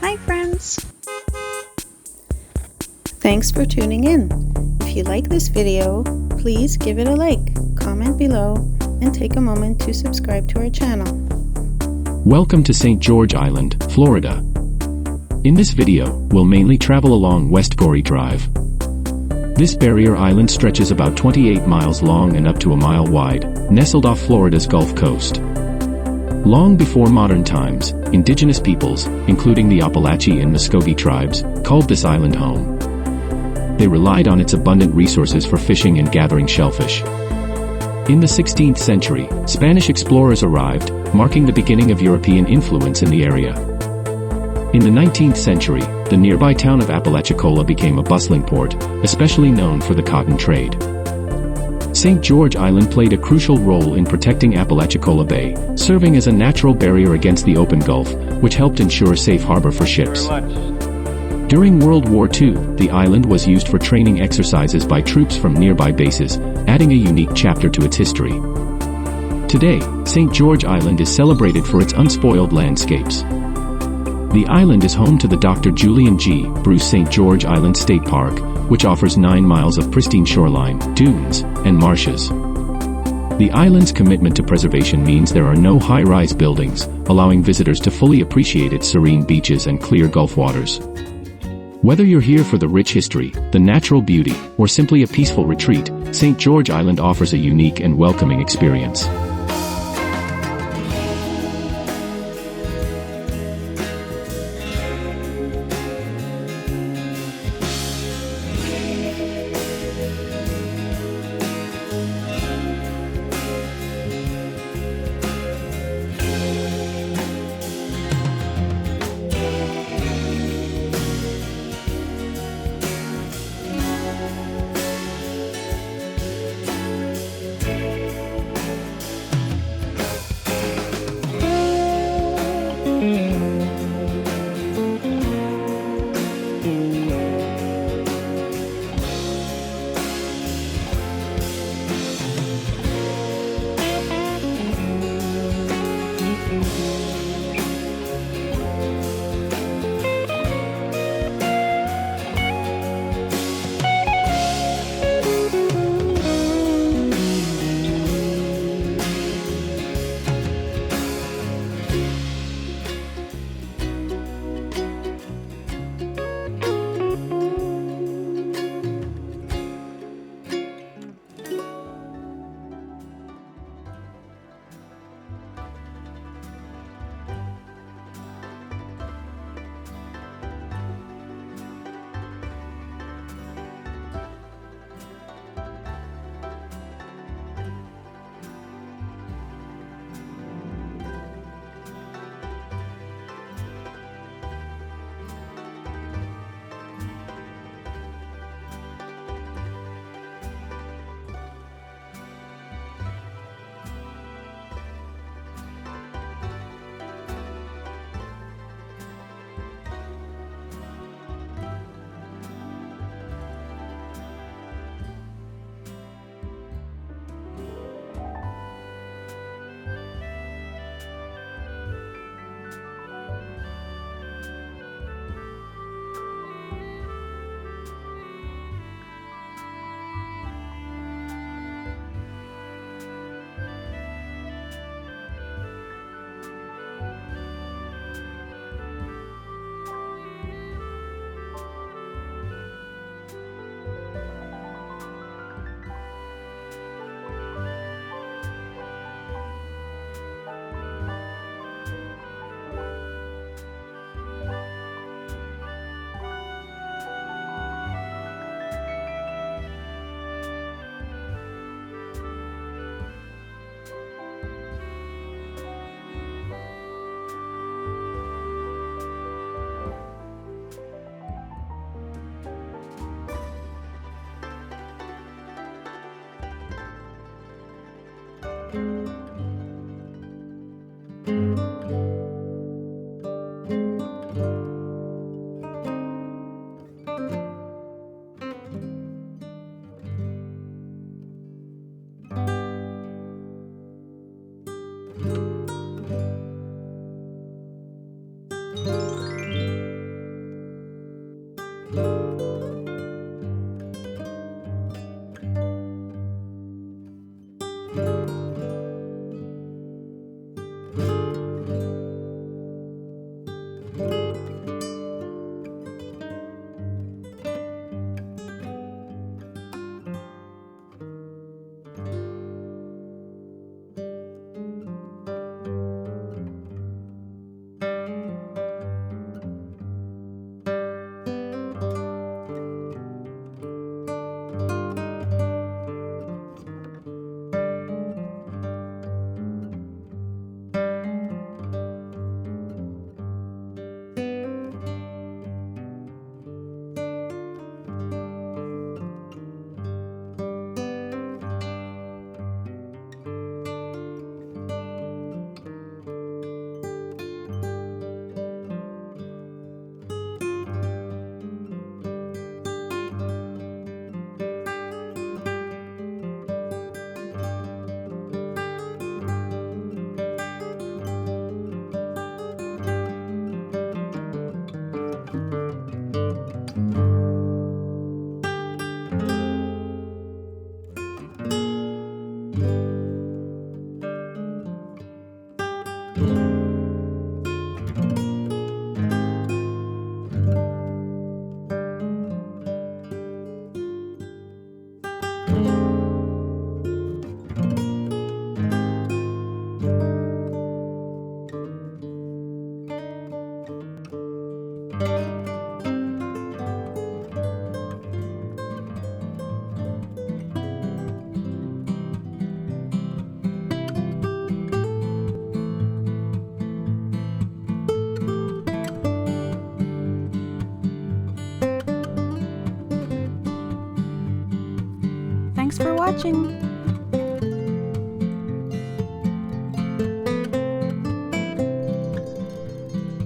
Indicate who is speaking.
Speaker 1: Hi friends! Thanks for tuning in. If you like this video, please give it a like, comment below, and take a moment to subscribe to our channel.
Speaker 2: Welcome to St. George Island, Florida. In this video, we'll mainly travel along West Goree Drive. This barrier island stretches about 28 miles long and up to a mile wide, nestled off Florida's Gulf Coast. Long before modern times, indigenous peoples, including the Apalachee and Muskogee tribes, called this island home. They relied on its abundant resources for fishing and gathering shellfish. In the 16th century, Spanish explorers arrived, marking the beginning of European influence in the area. In the 19th century, the nearby town of Apalachicola became a bustling port, especially known for the cotton trade. St. George Island played a crucial role in protecting Apalachicola Bay, serving as a natural barrier against the open Gulf, which helped ensure safe harbor for ships. During World War II, the island was used for training exercises by troops from nearby bases, adding a unique chapter to its history. Today, St. George Island is celebrated for its unspoiled landscapes. The island is home to the Dr. Julian G. Bruce St. George Island State Park, which offers 9 miles of pristine shoreline, dunes, and marshes. The island's commitment to preservation means there are no high-rise buildings, allowing visitors to fully appreciate its serene beaches and clear Gulf waters. Whether you're here for the rich history, the natural beauty, or simply a peaceful retreat, St. George Island offers a unique and welcoming experience.
Speaker 1: Thanks for watching!